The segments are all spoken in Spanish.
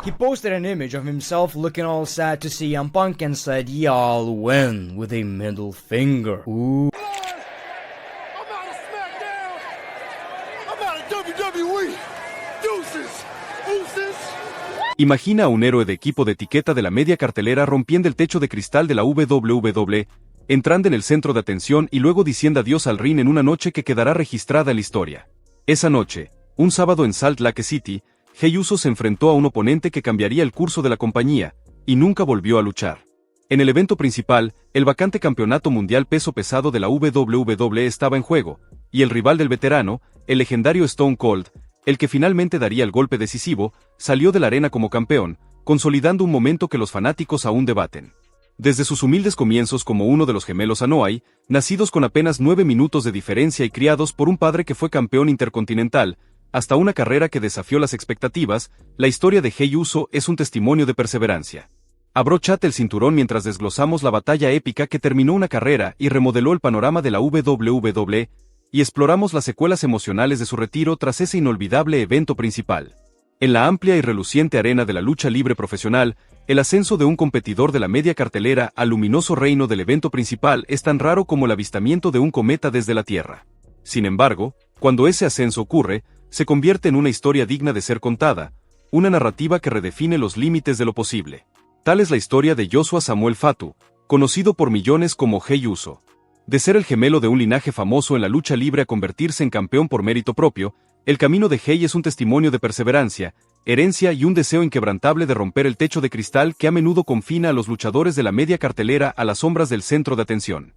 He posted an image of himself looking all sad to CM Punk and said, "Y'all win," with a middle finger. Ooh. I'm out of SmackDown. I'm out of WWE. Deuces. Deuces. Imagina a un héroe de equipo de etiqueta de la media cartelera rompiendo el techo de cristal de la WWE, entrando en el centro de atención y luego diciendo adiós al ring en una noche que quedará registrada en la historia. Esa noche, un sábado en Salt Lake City, Jey Uso se enfrentó a un oponente que cambiaría el curso de la compañía, y nunca volvió a luchar. En el evento principal, el vacante campeonato mundial peso pesado de la WWE estaba en juego, y el rival del veterano, el legendario Stone Cold, el que finalmente daría el golpe decisivo, salió de la arena como campeón, consolidando un momento que los fanáticos aún debaten. Desde sus humildes comienzos como uno de los gemelos Anoa'i, nacidos con apenas 9 minutos de diferencia y criados por un padre que fue campeón intercontinental, hasta una carrera que desafió las expectativas, la historia de Jey Uso es un testimonio de perseverancia. Abróchate el cinturón mientras desglosamos la batalla épica que terminó una carrera y remodeló el panorama de la WWE, y exploramos las secuelas emocionales de su retiro tras ese inolvidable evento principal. En la amplia y reluciente arena de la lucha libre profesional, el ascenso de un competidor de la media cartelera al luminoso reino del evento principal es tan raro como el avistamiento de un cometa desde la Tierra. Sin embargo, cuando ese ascenso ocurre, se convierte en una historia digna de ser contada, una narrativa que redefine los límites de lo posible. Tal es la historia de Joshua Samuel Fatu, conocido por millones como Jey Uso. De ser el gemelo de un linaje famoso en la lucha libre a convertirse en campeón por mérito propio, el camino de Jey es un testimonio de perseverancia, herencia y un deseo inquebrantable de romper el techo de cristal que a menudo confina a los luchadores de la media cartelera a las sombras del centro de atención.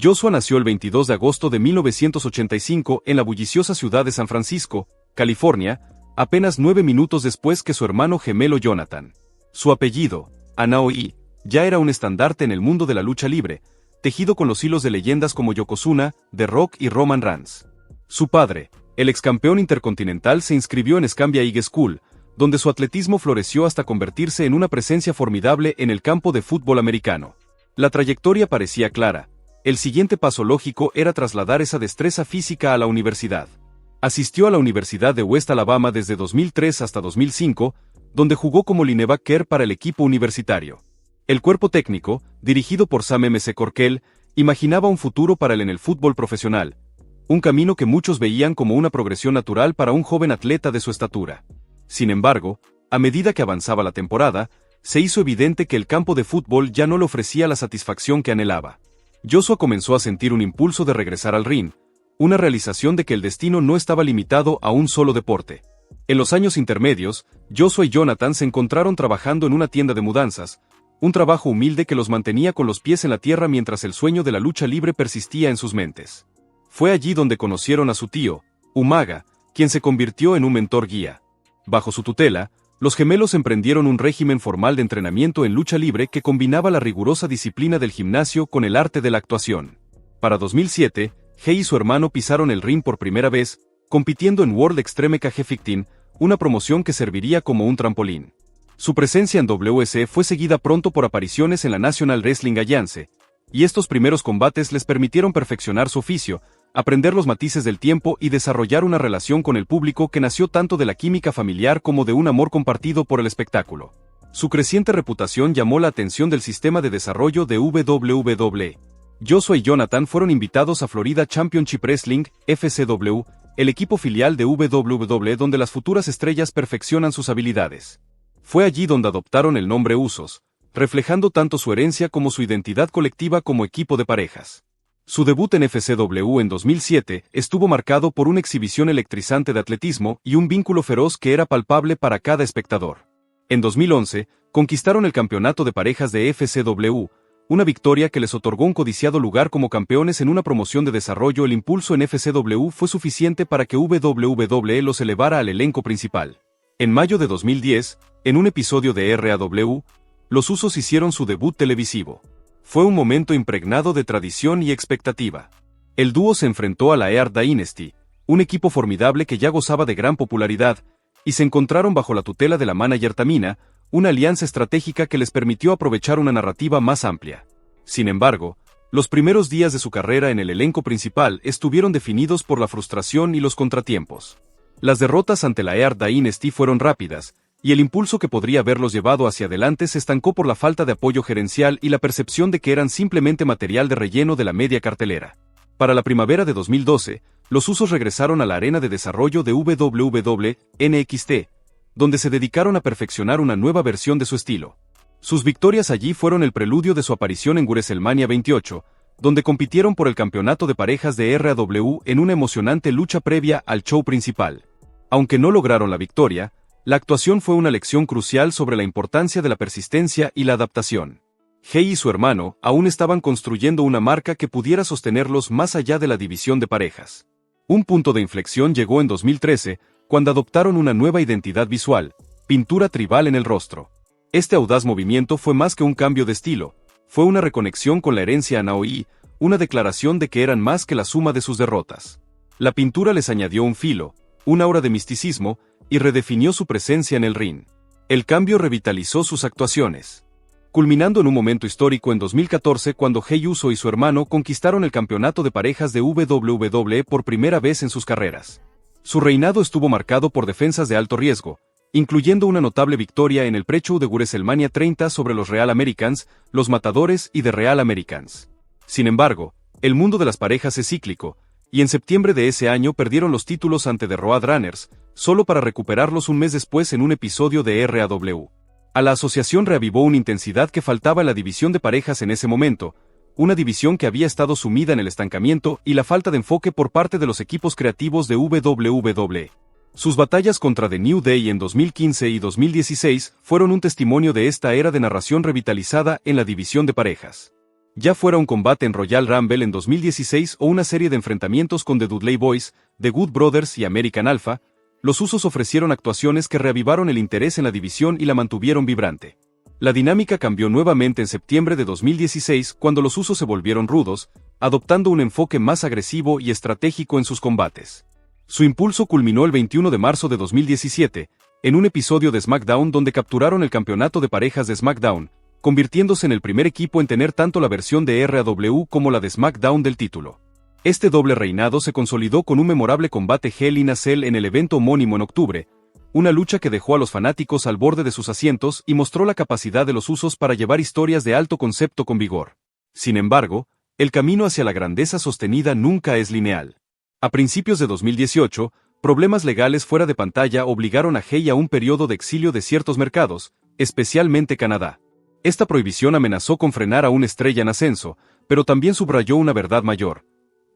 Joshua nació el 22 de agosto de 1985 en la bulliciosa ciudad de San Francisco, California, apenas 9 minutos después que su hermano gemelo Jonathan. Su apellido, Anoa'i, ya era un estandarte en el mundo de la lucha libre, tejido con los hilos de leyendas como Yokozuna, The Rock y Roman Reigns. Su padre, el excampeón intercontinental, se inscribió en Escambia High School, donde su atletismo floreció hasta convertirse en una presencia formidable en el campo de fútbol americano. La trayectoria parecía clara. El siguiente paso lógico era trasladar esa destreza física a la universidad. Asistió a la Universidad de West Alabama desde 2003 hasta 2005, donde jugó como linebacker para el equipo universitario. El cuerpo técnico, dirigido por Sam M.C. Corkell, imaginaba un futuro para él en el fútbol profesional, un camino que muchos veían como una progresión natural para un joven atleta de su estatura. Sin embargo, a medida que avanzaba la temporada, se hizo evidente que el campo de fútbol ya no le ofrecía la satisfacción que anhelaba. Joshua comenzó a sentir un impulso de regresar al ring, una realización de que el destino no estaba limitado a un solo deporte. En los años intermedios, Joshua y Jonathan se encontraron trabajando en una tienda de mudanzas, un trabajo humilde que los mantenía con los pies en la tierra mientras el sueño de la lucha libre persistía en sus mentes. Fue allí donde conocieron a su tío, Umaga, quien se convirtió en un mentor guía. Bajo su tutela, los gemelos emprendieron un régimen formal de entrenamiento en lucha libre que combinaba la rigurosa disciplina del gimnasio con el arte de la actuación. Para 2007, Jey y su hermano pisaron el ring por primera vez, compitiendo en World Extreme Cage, una promoción que serviría como un trampolín. Su presencia en WC fue seguida pronto por apariciones en la National Wrestling Alliance, y estos primeros combates les permitieron perfeccionar su oficio, aprender los matices del tiempo y desarrollar una relación con el público que nació tanto de la química familiar como de un amor compartido por el espectáculo. Su creciente reputación llamó la atención del sistema de desarrollo de WWE. Joshua y Jonathan fueron invitados a Florida Championship Wrestling, FCW, el equipo filial de WWE donde las futuras estrellas perfeccionan sus habilidades. Fue allí donde adoptaron el nombre Usos, reflejando tanto su herencia como su identidad colectiva como equipo de parejas. Su debut en FCW en 2007 estuvo marcado por una exhibición electrizante de atletismo y un vínculo feroz que era palpable para cada espectador. En 2011, conquistaron el campeonato de parejas de FCW, una victoria que les otorgó un codiciado lugar como campeones en una promoción de desarrollo. El impulso en FCW fue suficiente para que WWE los elevara al elenco principal. En mayo de 2010, en un episodio de RAW, los Usos hicieron su debut televisivo. Fue un momento impregnado de tradición y expectativa. El dúo se enfrentó a la Earth Dynasty, un equipo formidable que ya gozaba de gran popularidad, y se encontraron bajo la tutela de la manager Tamina, una alianza estratégica que les permitió aprovechar una narrativa más amplia. Sin embargo, los primeros días de su carrera en el elenco principal estuvieron definidos por la frustración y los contratiempos. Las derrotas ante la Earth Dynasty fueron rápidas, y el impulso que podría haberlos llevado hacia adelante se estancó por la falta de apoyo gerencial y la percepción de que eran simplemente material de relleno de la media cartelera. Para la primavera de 2012, los Usos regresaron a la arena de desarrollo de WWE NXT, donde se dedicaron a perfeccionar una nueva versión de su estilo. Sus victorias allí fueron el preludio de su aparición en WrestleMania 28, donde compitieron por el campeonato de parejas de RAW en una emocionante lucha previa al show principal. Aunque no lograron la victoria, la actuación fue una lección crucial sobre la importancia de la persistencia y la adaptación. Jey y su hermano aún estaban construyendo una marca que pudiera sostenerlos más allá de la división de parejas. Un punto de inflexión llegó en 2013, cuando adoptaron una nueva identidad visual, pintura tribal en el rostro. Este audaz movimiento fue más que un cambio de estilo, fue una reconexión con la herencia Anoa'i, una declaración de que eran más que la suma de sus derrotas. La pintura les añadió un filo, una aura de misticismo, y redefinió su presencia en el ring. El cambio revitalizó sus actuaciones, culminando en un momento histórico en 2014 cuando Jey Uso y su hermano conquistaron el campeonato de parejas de WWE por primera vez en sus carreras. Su reinado estuvo marcado por defensas de alto riesgo, incluyendo una notable victoria en el pre-show de WrestleMania 30 sobre los Real Americans, los Matadores y The Real Americans. Sin embargo, el mundo de las parejas es cíclico, y en septiembre de ese año perdieron los títulos ante The Roadrunners, solo para recuperarlos un mes después en un episodio de RAW. A la asociación reavivó una intensidad que faltaba en la división de parejas en ese momento, una división que había estado sumida en el estancamiento y la falta de enfoque por parte de los equipos creativos de WWE. Sus batallas contra The New Day en 2015 y 2016 fueron un testimonio de esta era de narración revitalizada en la división de parejas. Ya fuera un combate en Royal Rumble en 2016 o una serie de enfrentamientos con The Dudley Boyz, The Good Brothers y American Alpha, los Usos ofrecieron actuaciones que reavivaron el interés en la división y la mantuvieron vibrante. La dinámica cambió nuevamente en septiembre de 2016 cuando los Usos se volvieron rudos, adoptando un enfoque más agresivo y estratégico en sus combates. Su impulso culminó el 21 de marzo de 2017, en un episodio de SmackDown donde capturaron el campeonato de parejas de SmackDown, convirtiéndose en el primer equipo en tener tanto la versión de RAW como la de SmackDown del título. Este doble reinado se consolidó con un memorable combate Hell in a Cell en el evento homónimo en octubre, una lucha que dejó a los fanáticos al borde de sus asientos y mostró la capacidad de los Usos para llevar historias de alto concepto con vigor. Sin embargo, el camino hacia la grandeza sostenida nunca es lineal. A principios de 2018, problemas legales fuera de pantalla obligaron a Jey a un periodo de exilio de ciertos mercados, especialmente Canadá. Esta prohibición amenazó con frenar a una estrella en ascenso, pero también subrayó una verdad mayor.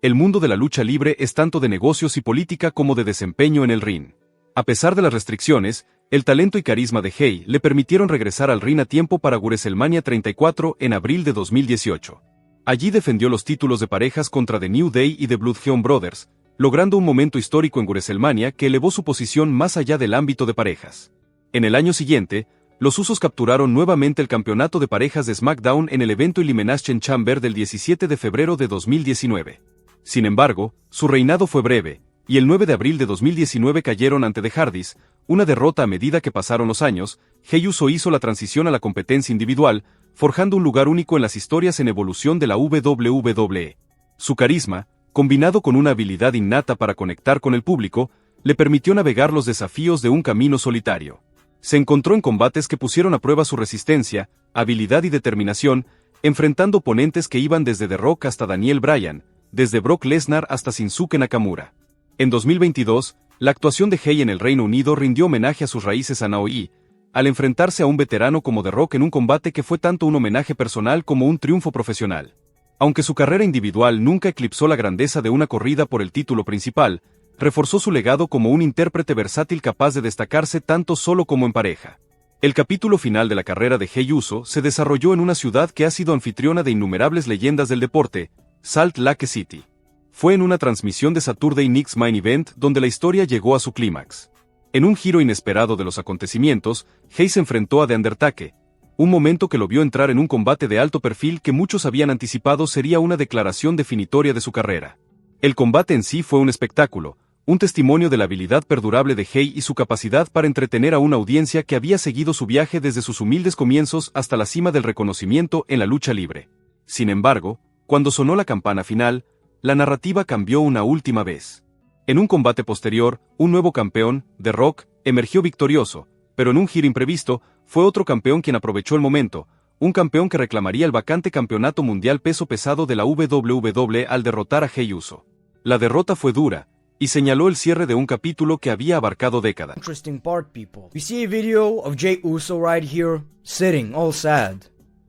El mundo de la lucha libre es tanto de negocios y política como de desempeño en el ring. A pesar de las restricciones, el talento y carisma de Jey le permitieron regresar al ring a tiempo para WrestleMania 34 en abril de 2018. Allí defendió los títulos de parejas contra The New Day y The Bloodhound Brothers, logrando un momento histórico en WrestleMania que elevó su posición más allá del ámbito de parejas. En el año siguiente, los Usos capturaron nuevamente el campeonato de parejas de SmackDown en el evento Elimination Chamber del 17 de febrero de 2019. Sin embargo, su reinado fue breve, y el 9 de abril de 2019 cayeron ante The Hardys, una derrota a medida que pasaron los años. Jey Uso hizo la transición a la competencia individual, forjando un lugar único en las historias en evolución de la WWE. Su carisma, combinado con una habilidad innata para conectar con el público, le permitió navegar los desafíos de un camino solitario. Se encontró en combates que pusieron a prueba su resistencia, habilidad y determinación, enfrentando oponentes que iban desde The Rock hasta Daniel Bryan, desde Brock Lesnar hasta Shinsuke Nakamura. En 2022, la actuación de Jey en el Reino Unido rindió homenaje a sus raíces Anoa'i, al enfrentarse a un veterano como The Rock en un combate que fue tanto un homenaje personal como un triunfo profesional. Aunque su carrera individual nunca eclipsó la grandeza de una corrida por el título principal, reforzó su legado como un intérprete versátil capaz de destacarse tanto solo como en pareja. El capítulo final de la carrera de Jey Uso se desarrolló en una ciudad que ha sido anfitriona de innumerables leyendas del deporte, Salt Lake City. Fue en una transmisión de Saturday Night's Main Event donde la historia llegó a su clímax. En un giro inesperado de los acontecimientos, Jey se enfrentó a The Undertaker, un momento que lo vio entrar en un combate de alto perfil que muchos habían anticipado sería una declaración definitoria de su carrera. El combate en sí fue un espectáculo, un testimonio de la habilidad perdurable de Jey y su capacidad para entretener a una audiencia que había seguido su viaje desde sus humildes comienzos hasta la cima del reconocimiento en la lucha libre. Sin embargo, cuando sonó la campana final, la narrativa cambió una última vez. En un combate posterior, un nuevo campeón, The Rock, emergió victorioso, pero en un giro imprevisto, fue otro campeón quien aprovechó el momento, un campeón que reclamaría el vacante campeonato mundial peso pesado de la WWE al derrotar a Jey Uso. La derrota fue dura, y señaló el cierre de un capítulo que había abarcado décadas. Interesting part, people. We see a video of Jey Uso right here, sitting, all sad.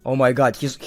Oh my god, he's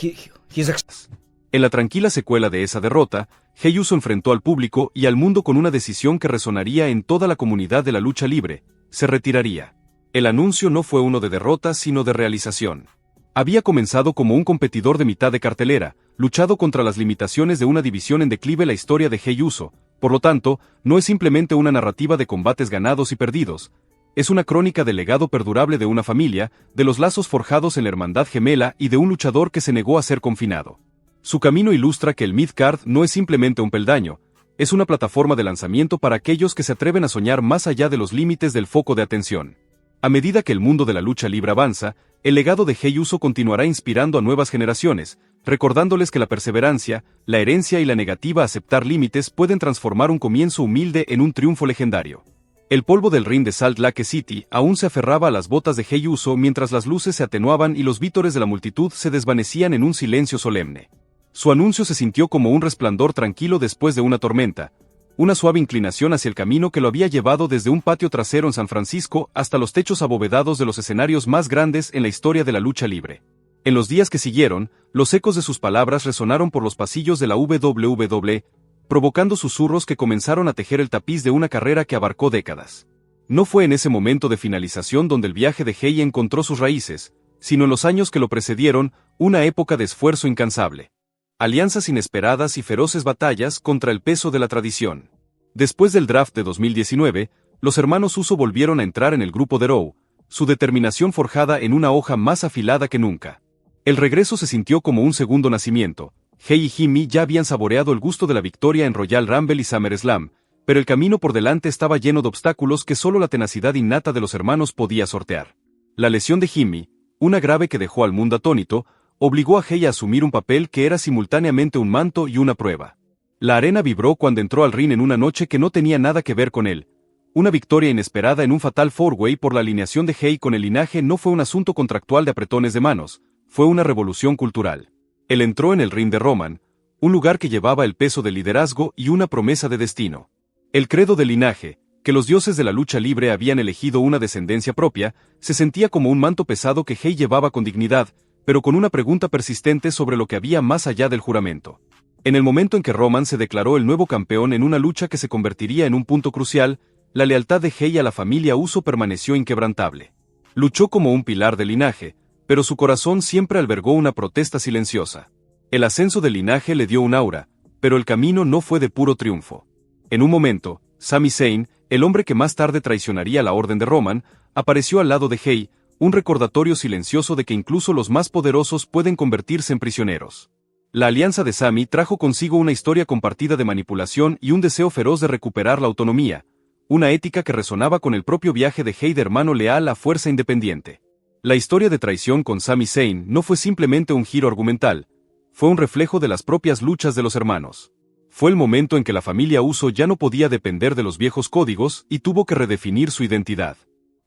En la tranquila secuela de esa derrota, Jey Uso enfrentó al público y al mundo con una decisión que resonaría en toda la comunidad de la lucha libre: se retiraría. El anuncio no fue uno de derrota sino de realización. Había comenzado como un competidor de mitad de cartelera, luchado contra las limitaciones de una división en declive. La historia de Jey Uso, por lo tanto, no es simplemente una narrativa de combates ganados y perdidos, es una crónica del legado perdurable de una familia, de los lazos forjados en la hermandad gemela y de un luchador que se negó a ser confinado. Su camino ilustra que el mid-card no es simplemente un peldaño, es una plataforma de lanzamiento para aquellos que se atreven a soñar más allá de los límites del foco de atención. A medida que el mundo de la lucha libre avanza, el legado de Jey Uso continuará inspirando a nuevas generaciones, recordándoles que la perseverancia, la herencia y la negativa a aceptar límites pueden transformar un comienzo humilde en un triunfo legendario. El polvo del ring de Salt Lake City aún se aferraba a las botas de Jey Uso mientras las luces se atenuaban y los vítores de la multitud se desvanecían en un silencio solemne. Su anuncio se sintió como un resplandor tranquilo después de una tormenta, una suave inclinación hacia el camino que lo había llevado desde un patio trasero en San Francisco hasta los techos abovedados de los escenarios más grandes en la historia de la lucha libre. En los días que siguieron, los ecos de sus palabras resonaron por los pasillos de la WWE, provocando susurros que comenzaron a tejer el tapiz de una carrera que abarcó décadas. No fue en ese momento de finalización donde el viaje de Jey encontró sus raíces, sino en los años que lo precedieron, una época de esfuerzo incansable. Alianzas inesperadas y feroces batallas contra el peso de la tradición. Después del draft de 2019, los hermanos Uso volvieron a entrar en el grupo de Raw, su determinación forjada en una hoja más afilada que nunca. El regreso se sintió como un segundo nacimiento. Jey y Jimmy ya habían saboreado el gusto de la victoria en Royal Rumble y SummerSlam, pero el camino por delante estaba lleno de obstáculos que solo la tenacidad innata de los hermanos podía sortear. La lesión de Jimmy, una grave que dejó al mundo atónito, obligó a Jey a asumir un papel que era simultáneamente un manto y una prueba. La arena vibró cuando entró al ring en una noche que no tenía nada que ver con él. Una victoria inesperada en un fatal four-way por la alineación de Jey con el linaje no fue un asunto contractual de apretones de manos, fue una revolución cultural. Él entró en el ring de Roman, un lugar que llevaba el peso del liderazgo y una promesa de destino. El credo del linaje, que los dioses de la lucha libre habían elegido una descendencia propia, se sentía como un manto pesado que Jey llevaba con dignidad, pero con una pregunta persistente sobre lo que había más allá del juramento. En el momento en que Roman se declaró el nuevo campeón en una lucha que se convertiría en un punto crucial, la lealtad de Jey a la familia Uso permaneció inquebrantable. Luchó como un pilar del linaje, pero su corazón siempre albergó una protesta silenciosa. El ascenso del linaje le dio un aura, pero el camino no fue de puro triunfo. En un momento, Sami Zayn, el hombre que más tarde traicionaría la orden de Roman, apareció al lado de Jey, un recordatorio silencioso de que incluso los más poderosos pueden convertirse en prisioneros. La alianza de Sami trajo consigo una historia compartida de manipulación y un deseo feroz de recuperar la autonomía, una ética que resonaba con el propio viaje de Jey de hermano leal a fuerza independiente. La historia de traición con Sami Zayn no fue simplemente un giro argumental, fue un reflejo de las propias luchas de los hermanos. Fue el momento en que la familia Uso ya no podía depender de los viejos códigos y tuvo que redefinir su identidad.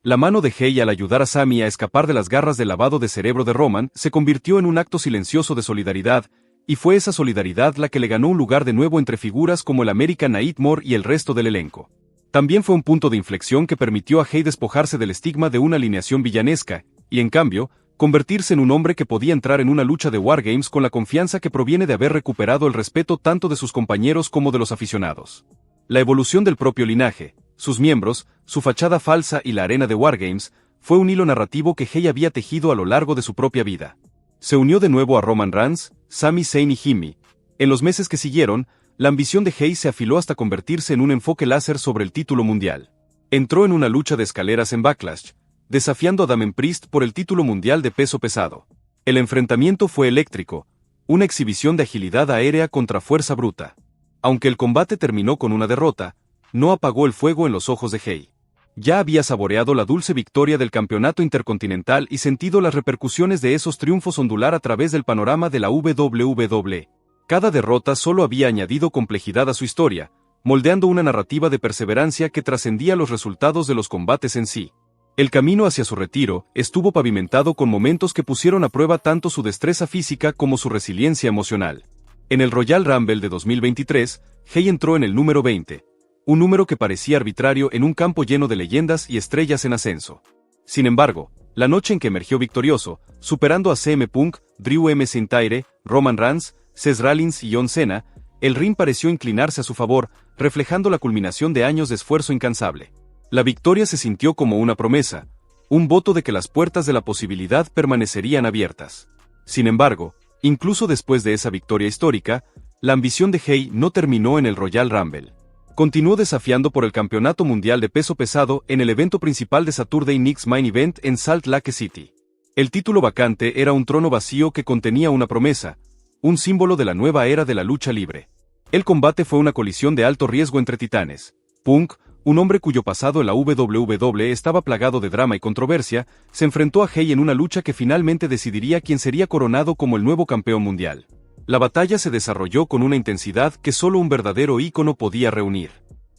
La mano de Jey al ayudar a Sami a escapar de las garras del lavado de cerebro de Roman se convirtió en un acto silencioso de solidaridad, y fue esa solidaridad la que le ganó un lugar de nuevo entre figuras como el American Nightmare y el resto del elenco. También fue un punto de inflexión que permitió a Jey despojarse del estigma de una alineación villanesca, y en cambio, convertirse en un hombre que podía entrar en una lucha de Wargames con la confianza que proviene de haber recuperado el respeto tanto de sus compañeros como de los aficionados. La evolución del propio linaje, sus miembros, su fachada falsa y la arena de Wargames, fue un hilo narrativo que Jey había tejido a lo largo de su propia vida. Se unió de nuevo a Roman Reigns, Sami Zayn y Jimmy. En los meses que siguieron, la ambición de Jey se afiló hasta convertirse en un enfoque láser sobre el título mundial. Entró en una lucha de escaleras en Backlash, desafiando a Damien Priest por el título mundial de peso pesado. El enfrentamiento fue eléctrico, una exhibición de agilidad aérea contra fuerza bruta. Aunque el combate terminó con una derrota, no apagó el fuego en los ojos de Jey. Ya había saboreado la dulce victoria del campeonato intercontinental y sentido las repercusiones de esos triunfos ondular a través del panorama de la WWE. Cada derrota solo había añadido complejidad a su historia, moldeando una narrativa de perseverancia que trascendía los resultados de los combates en sí. El camino hacia su retiro estuvo pavimentado con momentos que pusieron a prueba tanto su destreza física como su resiliencia emocional. En el Royal Rumble de 2023, Hey entró en el número 20, un número que parecía arbitrario en un campo lleno de leyendas y estrellas en ascenso. Sin embargo, la noche en que emergió victorioso, superando a CM Punk, Drew McIntyre, Roman Reigns, Seth Rollins y John Cena, el ring pareció inclinarse a su favor, reflejando la culminación de años de esfuerzo incansable. La victoria se sintió como una promesa, un voto de que las puertas de la posibilidad permanecerían abiertas. Sin embargo, incluso después de esa victoria histórica, la ambición de Hey no terminó en el Royal Rumble. Continuó desafiando por el Campeonato Mundial de Peso Pesado en el evento principal de Saturday Night's Main Event en Salt Lake City. El título vacante era un trono vacío que contenía una promesa, un símbolo de la nueva era de la lucha libre. El combate fue una colisión de alto riesgo entre titanes. Punk, un hombre cuyo pasado en la WWE estaba plagado de drama y controversia, se enfrentó a Hey en una lucha que finalmente decidiría quién sería coronado como el nuevo campeón mundial. La batalla se desarrolló con una intensidad que solo un verdadero ícono podía reunir.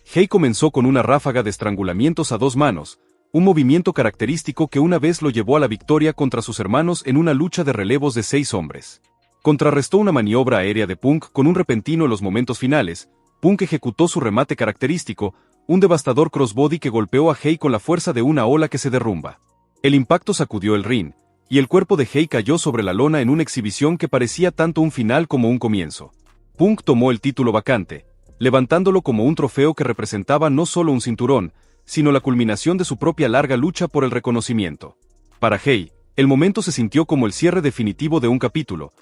Hey comenzó con una ráfaga de estrangulamientos a dos manos, un movimiento característico que una vez lo llevó a la victoria contra sus hermanos en una lucha de relevos de 6 hombres. Contrarrestó una maniobra aérea de Punk con un repentino en los momentos finales. Punk ejecutó su remate característico, un devastador crossbody que golpeó a Hey con la fuerza de una ola que se derrumba. El impacto sacudió el ring, y el cuerpo de Hey cayó sobre la lona en una exhibición que parecía tanto un final como un comienzo. Punk tomó el título vacante, levantándolo como un trofeo que representaba no solo un cinturón, sino la culminación de su propia larga lucha por el reconocimiento. Para Hey, el momento se sintió como el cierre definitivo de un capítulo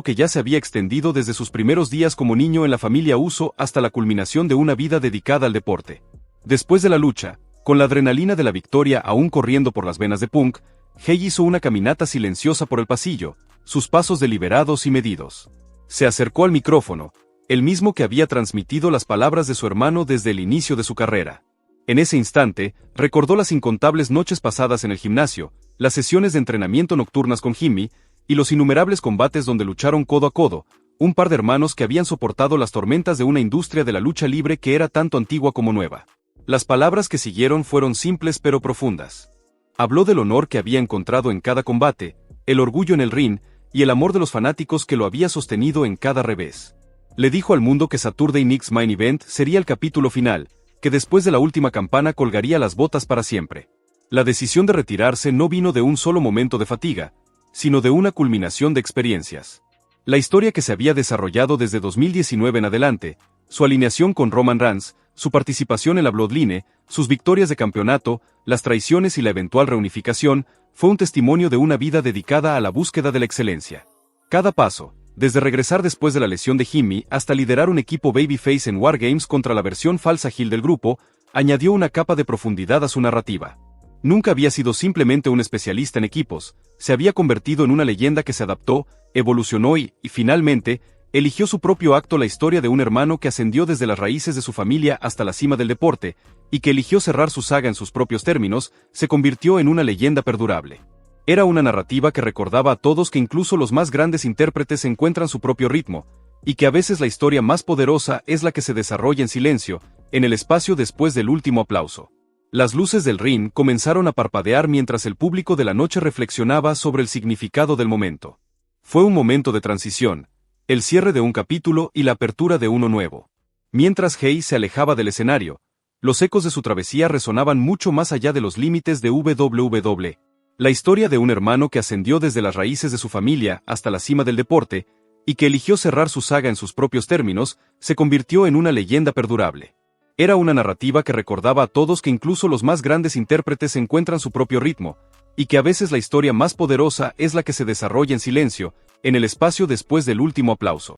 que ya se había extendido desde sus primeros días como niño en la familia Uso hasta la culminación de una vida dedicada al deporte. Después de la lucha, con la adrenalina de la victoria aún corriendo por las venas de Punk, Hey hizo una caminata silenciosa por el pasillo, sus pasos deliberados y medidos. Se acercó al micrófono, el mismo que había transmitido las palabras de su hermano desde el inicio de su carrera. En ese instante, recordó las incontables noches pasadas en el gimnasio, las sesiones de entrenamiento nocturnas con Jimmy, y los innumerables combates donde lucharon codo a codo, un par de hermanos que habían soportado las tormentas de una industria de la lucha libre que era tanto antigua como nueva. Las palabras que siguieron fueron simples pero profundas. Habló del honor que había encontrado en cada combate, el orgullo en el ring, y el amor de los fanáticos que lo había sostenido en cada revés. Le dijo al mundo que Saturday Night's Main Event sería el capítulo final, que después de la última campana colgaría las botas para siempre. La decisión de retirarse no vino de un solo momento de fatiga, sino de una culminación de experiencias. La historia que se había desarrollado desde 2019 en adelante, su alineación con Roman Reigns, su participación en la Bloodline, sus victorias de campeonato, las traiciones y la eventual reunificación, fue un testimonio de una vida dedicada a la búsqueda de la excelencia. Cada paso, desde regresar después de la lesión de Jimmy hasta liderar un equipo babyface en War Games contra la versión falsa heel del grupo, añadió una capa de profundidad a su narrativa. Nunca había sido simplemente un especialista en equipos, se había convertido en una leyenda que se adaptó, evolucionó y, finalmente, eligió su propio acto, la historia de un hermano que ascendió desde las raíces de su familia hasta la cima del deporte, y que eligió cerrar su saga en sus propios términos, se convirtió en una leyenda perdurable. Era una narrativa que recordaba a todos que incluso los más grandes intérpretes encuentran su propio ritmo, y que a veces la historia más poderosa es la que se desarrolla en silencio, en el espacio después del último aplauso. Las luces del ring comenzaron a parpadear mientras el público de la noche reflexionaba sobre el significado del momento. Fue un momento de transición, el cierre de un capítulo y la apertura de uno nuevo. Mientras Hey se alejaba del escenario, los ecos de su travesía resonaban mucho más allá de los límites de WWE. La historia de un hermano que ascendió desde las raíces de su familia hasta la cima del deporte, y que eligió cerrar su saga en sus propios términos, se convirtió en una leyenda perdurable. Era una narrativa que recordaba a todos que incluso los más grandes intérpretes encuentran su propio ritmo, y que a veces la historia más poderosa es la que se desarrolla en silencio, en el espacio después del último aplauso.